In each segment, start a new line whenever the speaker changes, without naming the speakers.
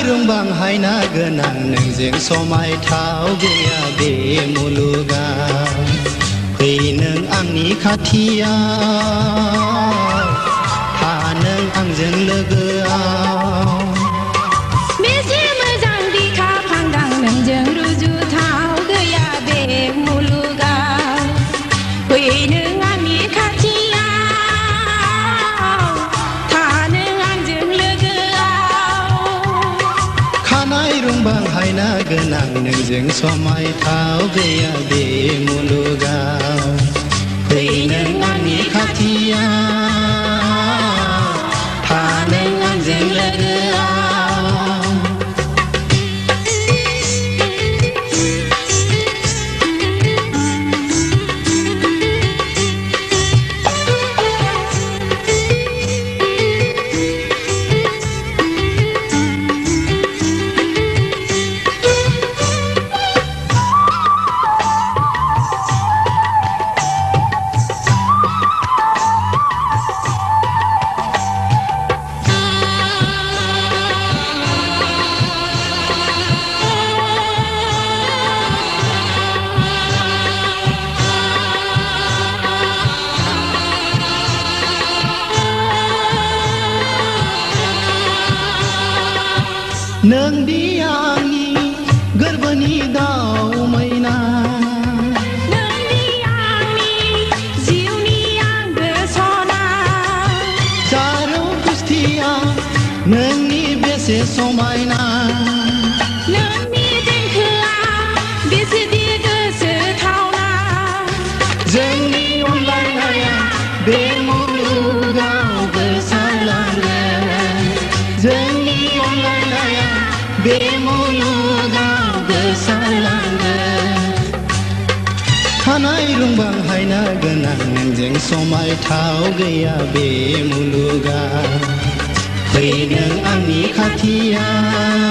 रोंबां हायना गोनां नोंजों समायथाव गैया बे मुलुगाव फै नों आंनि खाथियाव था नों आंजों लोगोआव
बेसे मोजां बिखा फांदां नोंजों रुजुथाव गैया बे मुलुगाव फै नों आंनि खाथियाव था नों आंजों लोगोआव
खानाय रुंबां हायना गोनां नोंजों समायथाव गैया बे मुलुगाव फै नों आंनि खाथियाव था नों आंजों लोगोआव नोंदि आंनि गोरबोनि दाउ मैना
नोंदि आंनि जिउनि आंगो सना
जारौ गुस्थिया नोंनि बेसे समायना
नोंनि देंखोआ बेसेदि गोसोथावना
जोंनि अनलायनाया बे मुलुगाव गोसारलांगोन जोंनि अनलायनाया बे मुलुगाव गोसारलांगोन खानाय रुंबां हायना गोनां नोंजों समायथाव गैया बे मुलुगाव फै नों आंनि खाथियाव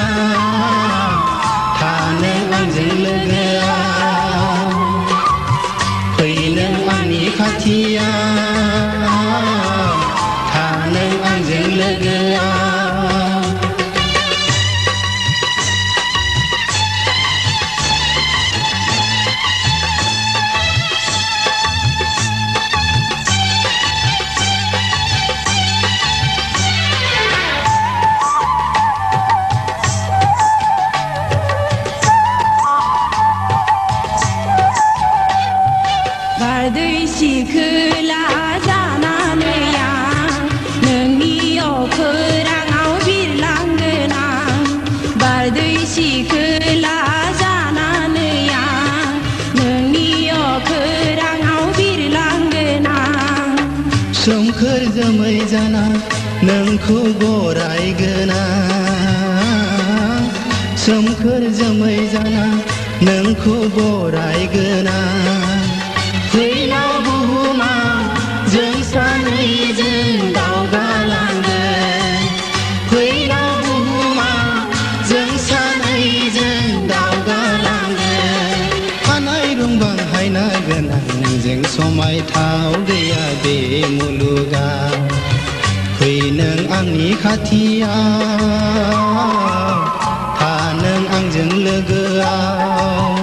था नों आंजों लोगोआव फै नों आंनि खाथियाव था नों आंजों लोगोआव
बारदै सिखोला जानानै आं नोंनि अखोराङाव बिरलांगोन आं बारदै सिखोला जानानै आं नोंनि अखोराङाव बिरलांगोन आं
सोमखोर जोमै जाना नोंखौ बरायगोन आं सोमखोर जोमै जाना नोंखौ बरायगोन आं फैलाव बुहुमाव जों सानैजों दावगालांगोन फैलाव बुहुमाव जों सानैजों दावगालांगोन खानाय रुंबां हायना गोनां नोंजों समायथाव गैया बे मुलुगाव फै नों आंनि खाथियाव था नों आंजों लोगोआव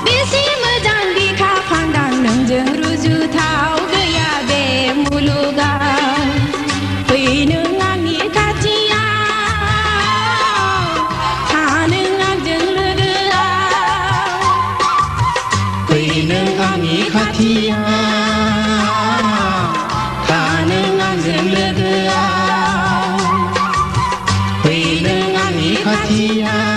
बेसे मोजां बिखा फांदां नोंजों रुजुथाव गैया बे मुलुगाव फै नों आंनि खाथियाव था नों आंजों लोगोआव
फै नों आंनि खाथियाव था नों आंजों लोगोआव फै नों आंनि खाथियाव